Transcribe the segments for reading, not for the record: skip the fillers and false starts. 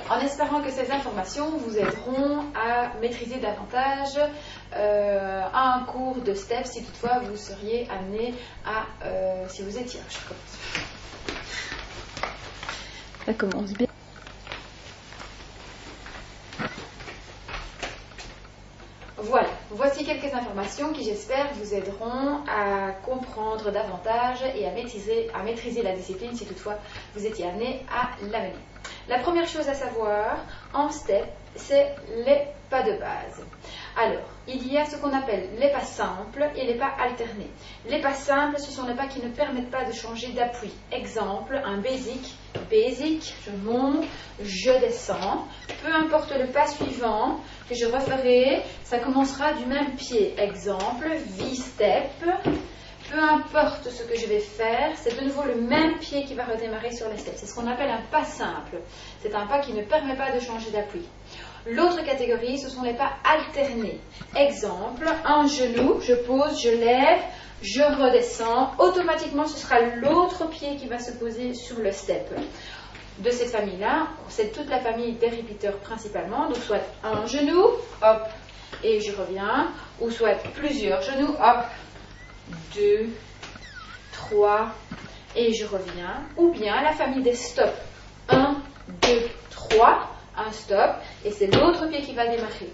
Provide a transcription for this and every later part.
en espérant que ces informations vous aideront à maîtriser davantage un cours de STEP si toutefois vous seriez amené à, si vous étiez, je commence. Ça commence bien. Voilà, voici quelques informations qui j'espère vous aideront à comprendre davantage et à maîtriser la discipline si toutefois vous étiez amené à la mener. La première chose à savoir en STEP, c'est les pas de base. Alors, il y a ce qu'on appelle les pas simples et les pas alternés. Les pas simples, ce sont les pas qui ne permettent pas de changer d'appui. Exemple, un basic, je monte, je descends. Peu importe le pas suivant que je referai, ça commencera du même pied. Exemple, V-step. Peu importe ce que je vais faire, c'est de nouveau le même pied qui va redémarrer sur les steps. C'est ce qu'on appelle un pas simple. C'est un pas qui ne permet pas de changer d'appui. L'autre catégorie, ce sont les pas alternés. Exemple, un genou, je pose, je lève, je redescends. Automatiquement, ce sera l'autre pied qui va se poser sur le step. De cette famille-là, c'est toute la famille des repeaters principalement. Donc, soit un genou, hop, et je reviens. Ou soit plusieurs genoux, hop, 2, 3, et je reviens. Ou bien la famille des stops. 1, 2, 3. Un stop, et c'est l'autre pied qui va démarrer.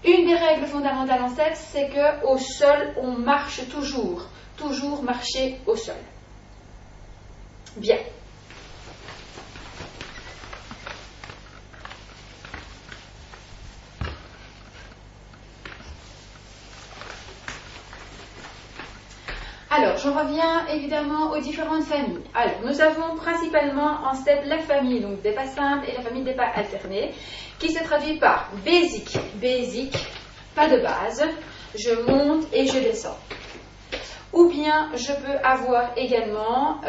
Une des règles fondamentales en STEP, c'est qu'au sol, on marche toujours. Toujours marcher au sol. Bien. Alors, je reviens évidemment aux différentes familles. Alors, nous avons principalement en STEP la famille donc des pas simples et la famille des pas alternés, qui se traduit par basic, pas de base, je monte et je descends. Ou bien, je peux avoir également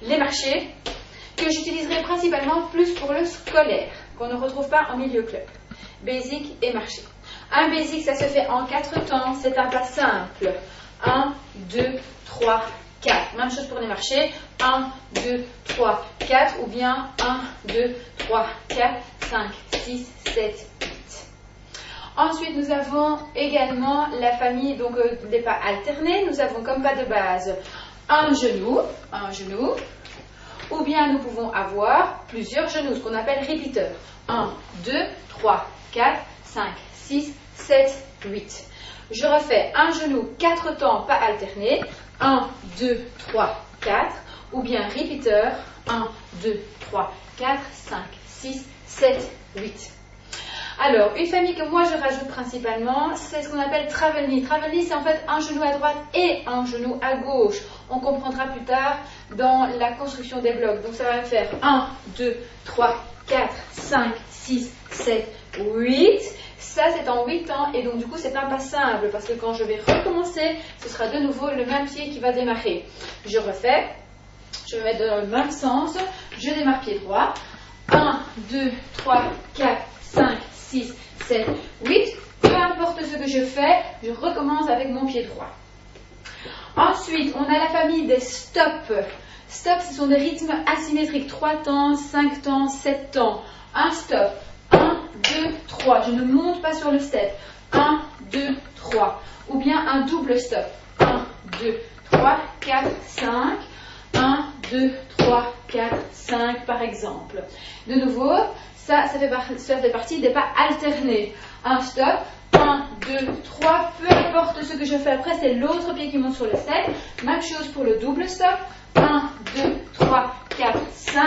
les marchés, que j'utiliserai principalement plus pour le scolaire, qu'on ne retrouve pas en milieu club. Basic et marché. Un basic, ça se fait en 4 temps, c'est un pas simple. 1, 2, 3, 4. Même chose pour les marchés. 1, 2, 3, 4. Ou bien 1, 2, 3, 4, 5, 6, 7, 8. Ensuite, nous avons également la famille donc, des pas alternés. Nous avons comme pas de base un genou. Ou bien nous pouvons avoir plusieurs genoux, ce qu'on appelle repeater. 1, 2, 3, 4, 5, 6, 7, 8. Je refais un genou 4 temps, pas alterné. 1, 2, 3, 4. Ou bien repeater. 1, 2, 3, 4, 5, 6, 7, 8. Alors, une famille que moi je rajoute principalement, c'est ce qu'on appelle travel knee. Travel knee, c'est en fait un genou à droite et un genou à gauche. On comprendra plus tard dans la construction des blocs. Donc ça va faire 1, 2, 3, 4, 5, 6, 7, 8. Ça, c'est en 8 temps et donc du coup, c'est un pas simple parce que quand je vais recommencer, ce sera de nouveau le même pied qui va démarrer. Je refais, je vais mettre dans le même sens, je démarre pied droit. 1, 2, 3, 4, 5, 6, 7, 8. Peu importe ce que je fais, je recommence avec mon pied droit. Ensuite, on a la famille des stops. Stops, ce sont des rythmes asymétriques. 3 temps, 5 temps, 7 temps. Un stop. 1, 2, 3. Je ne monte pas sur le step. 1, 2, 3. Ou bien un double stop. 1, 2, 3, 4, 5. 1, 2, 3, 4, 5 par exemple. De nouveau, ça fait partie des pas alternés. Un stop. 1, 2, 3. Peu importe ce que je fais après, c'est l'autre pied qui monte sur le step. Même chose pour le double stop. 1, 2, 3, 4, 5.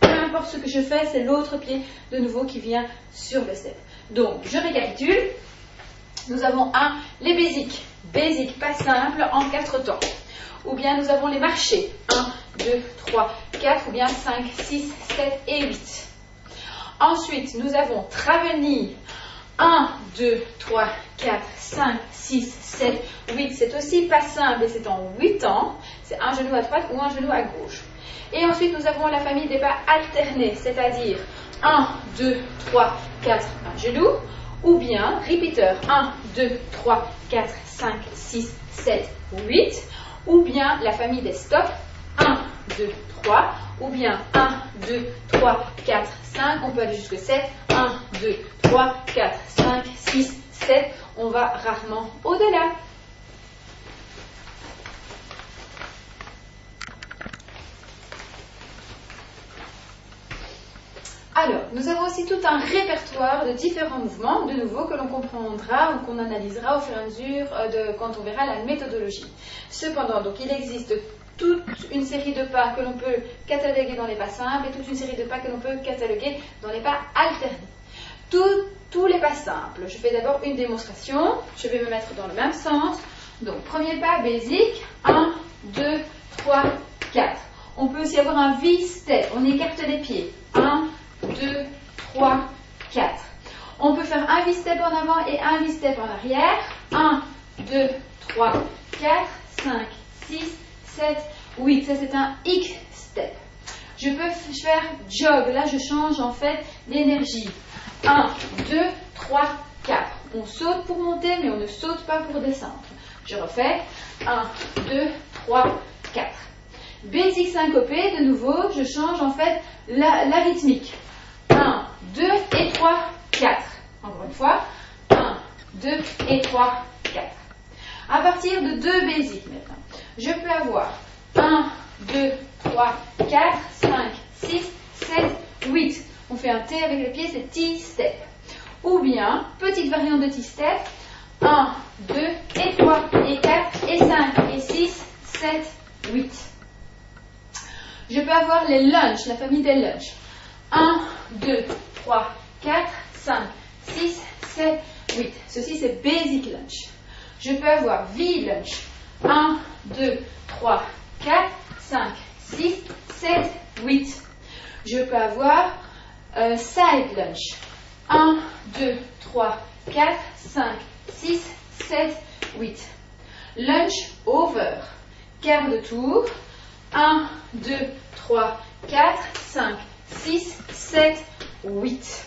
Peu importe ce que je fais, c'est l'autre pied de nouveau qui vient sur le step. Donc, je récapitule. Nous avons les basics. Basic, pas simple, en 4 temps. Ou bien nous avons les marchés. 1, 2, 3, 4, ou bien 5, 6, 7 et 8. Ensuite, nous avons travel knee. 1, 2, 3, 4, 5, 6, 7, 8. C'est aussi pas simple et c'est en 8 temps. C'est un genou à droite ou un genou à gauche. Et ensuite, nous avons la famille des pas alternés, c'est-à-dire 1, 2, 3, 4, un genou. Ou bien, repeater, 1, 2, 3, 4, 5, 6, 7, 8. Ou bien la famille des stops, 1, 2, 3, ou bien 1, 2, 3, 4, 5, on peut aller jusqu'à 7, 1, 2, 3, 4, 5, 6, 7, on va rarement au-delà. Alors, nous avons aussi tout un répertoire de différents mouvements, de nouveau, que l'on comprendra ou qu'on analysera au fur et à mesure quand on verra la méthodologie. Cependant, donc, il existe toute une série de pas que l'on peut cataloguer dans les pas simples et toute une série de pas que l'on peut cataloguer dans les pas alternés. Tous les pas simples. Je fais d'abord une démonstration. Je vais me mettre dans le même sens. Donc, premier pas, basic. 1, 2, 3, 4. On peut aussi avoir un V-step. On écarte les pieds. 1, 2, 3, 4. On peut faire un V-step en avant et un V-step en arrière. 1, 2, 3, 4, 5, 6, 7, 8. Ça, c'est un X-step. Je peux faire jog. Là, je change en fait l'énergie. 1, 2, 3, 4. On saute pour monter, mais on ne saute pas pour descendre. Je refais. 1, 2, 3, 4. Basic syncopé, de nouveau, je change en fait la rythmique. 1, 2 et 3, 4. Encore une fois. 1, 2 et 3, 4. À partir de 2 basiques maintenant, je peux avoir 1, 2, 3, 4, 5, 6, 7, 8. On fait un T avec le pied, c'est T-step. Ou bien, petite variante de T-step. 1, 2 et 3 et 4 et 5 et 6, 7, 8. Je peux avoir les lunges, la famille des lunges. 1, 2, 3, 4, 5, 6, 7, 8. Ceci, c'est basic lunge. Je peux avoir V-lunge. 1, 2, 3, 4, 5, 6, 7, 8. Je peux avoir side lunge. 1, 2, 3, 4, 5, 6, 7, 8. Lunge over. Quart de tour. 1, 2, 3, 4, 5, 6, 7, 8.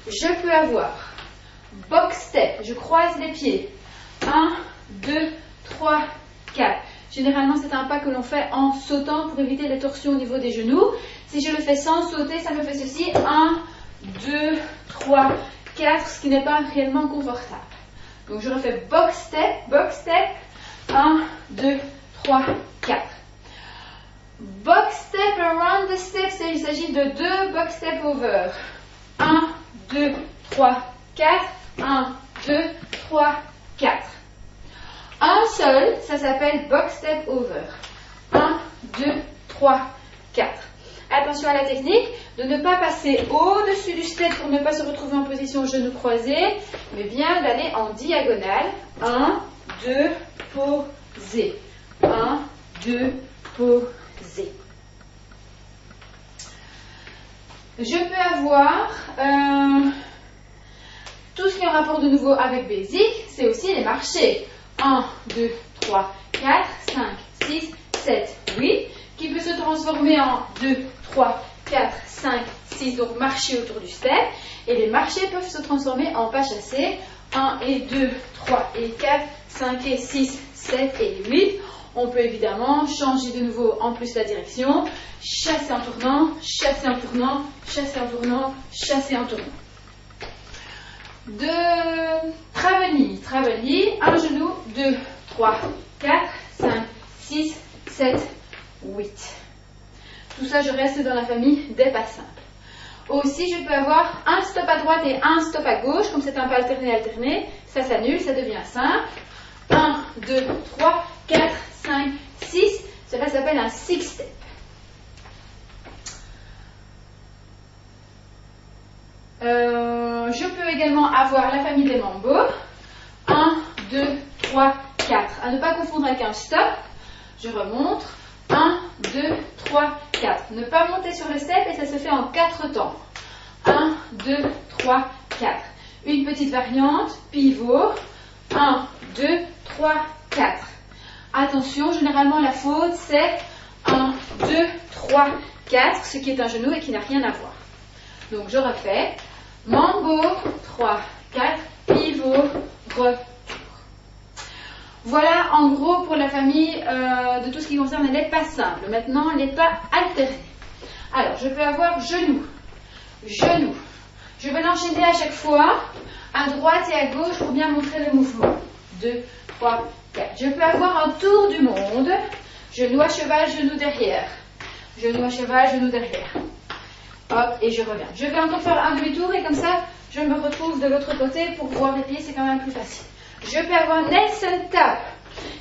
Je peux avoir box step. Je croise les pieds. 1, 2, 3, 4. Généralement, c'est un pas que l'on fait en sautant pour éviter les torsions au niveau des genoux. Si je le fais sans sauter, ça me fait ceci. 1, 2, 3, 4, ce qui n'est pas réellement confortable. Donc, je refais box step. 1, 2, 3, 4. Box step around the steps, il s'agit de 2 box step over. 1, 2, 3, 4. 1, 2, 3, 4. Un seul, ça s'appelle box step over. 1, 2, 3, 4. Attention à la technique de ne pas passer au-dessus du step pour ne pas se retrouver en position genoux croisés, mais bien d'aller en diagonale. 1, 2, posé. 1, 2, posé. Je peux avoir tout ce qui est en rapport de nouveau avec basic, c'est aussi les marchés. 1, 2, 3, 4, 5, 6, 7, 8, qui peut se transformer en 2, 3, 4, 5, 6, donc marcher autour du step. Et les marchés peuvent se transformer en pas chassés. 1 et 2, 3 et 4, 5 et 6, 7 et 8. On peut évidemment changer de nouveau en plus la direction. Chasser en tournant, chasser en tournant, chasser en tournant, chasser en tournant. De Travelly, un genou, 2, 3, 4, 5, 6, 7, 8. Tout ça, je reste dans la famille des pas simples. Aussi, je peux avoir un stop à droite et un stop à gauche, comme c'est un pas alterné, ça s'annule, ça devient simple. 1, 2, 3, 4, 5, 6, cela s'appelle un six step. Je peux également avoir la famille des mambo. 1, 2, 3, 4. À ne pas confondre avec un stop. Je remonte. 1, 2, 3, 4. Ne pas monter sur le step et ça se fait en 4 temps. 1, 2, 3, 4. Une petite variante, pivot. 1, 2, 3, 4. Attention, généralement la faute c'est 1, 2, 3, 4, ce qui est un genou et qui n'a rien à voir. Donc je refais. Mambo, 3, 4, pivot, retour. Voilà en gros pour la famille de tout ce qui concerne les pas simples. Maintenant, les pas alternés. Alors, je peux avoir genou, genou. Je vais l'enchaîner à chaque fois, à droite et à gauche pour bien montrer le mouvement. 2, 3, 4. Je peux avoir un tour du monde. Genou à cheval, genou derrière. Genou à cheval, genou derrière. Hop, et je reviens. Je vais encore faire un demi-tour et comme ça, je me retrouve de l'autre côté pour voir les pieds, c'est quand même plus facile. Je peux avoir Nelson Tap.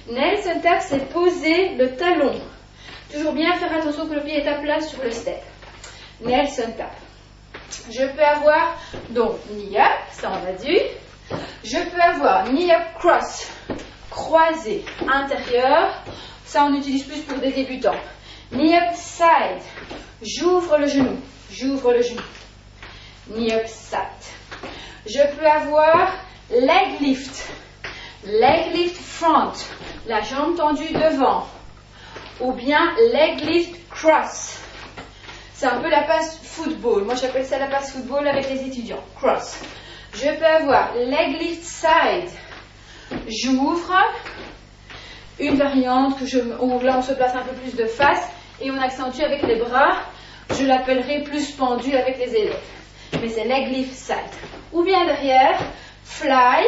Nelson Tap, c'est poser le talon. Toujours bien faire attention que le pied est à plat sur le step. Nelson Tap. Je peux avoir donc knee up, ça on a dit. Je peux avoir knee up cross, croisé intérieur. Ça on utilise plus pour des débutants. Knee up side, j'ouvre le genou, j'ouvre le genou. Knee up side. Je peux avoir leg lift front, la jambe tendue devant. Ou bien leg lift cross. C'est un peu la passe football. Moi, j'appelle ça la passe football avec les étudiants. Cross. Je peux avoir leg lift side. J'ouvre. Une variante où là, on se place un peu plus de face et on accentue avec les bras. Je l'appellerai plus pendu avec les élèves. Mais c'est leg lift side. Ou bien derrière, fly.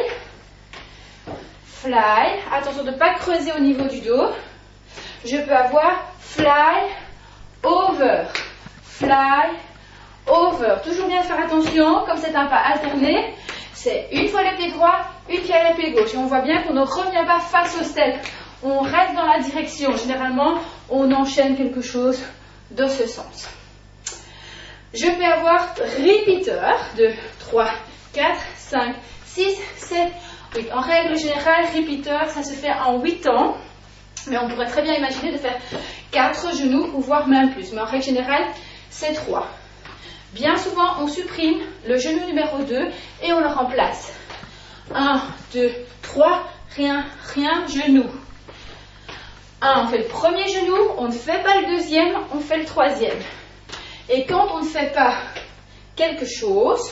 Fly. Attention de ne pas creuser au niveau du dos. Je peux avoir fly over. Fly over. Toujours bien faire attention, comme c'est un pas alterné, c'est une fois le pied droit, une fois le pied gauche. Et on voit bien qu'on ne revient pas face au step. On reste dans la direction. Généralement, on enchaîne quelque chose de ce sens. Je peux avoir repeater. 2, 3, 4, 5, 6, 7, 8. En règle générale, repeater, ça se fait en 8 temps. Mais on pourrait très bien imaginer de faire 4 genoux ou voire même plus. Mais en règle générale, c'est 3. Bien souvent, on supprime le genou numéro 2 et on le remplace. 1, 2, 3, rien, rien, genou. 1, on fait le premier genou, on ne fait pas le deuxième, on fait le troisième. Et quand on ne fait pas quelque chose,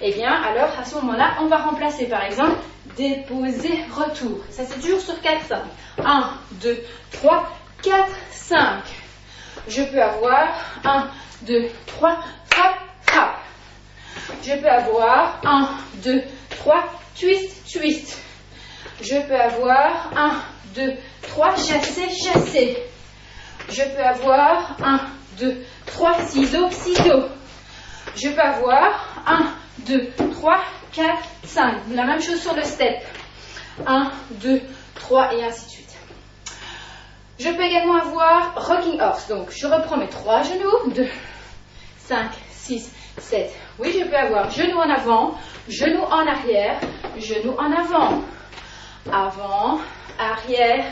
eh bien, alors à ce moment-là, on va remplacer par exemple déposer, retour. Ça, c'est toujours sur 4, 5. 1, 2, 3, 4, 5. Je peux avoir 1, 2, 3, frappe, frappe. Je peux avoir 1, 2, 3, twist, twist. Je peux avoir 1, 2, 3, chasser, chasser. Je peux avoir 1, 2, 3, ciseaux, ciseaux. Je peux avoir 1, 2, 3, 4, 5. La même chose sur le step. 1, 2, 3 et ainsi de suite. Je peux également avoir rocking horse. Donc, je reprends mes 3 genoux. 2, 5, 6, 7. Oui, je peux avoir genou en avant, genou en arrière, genou en avant. Avant, arrière,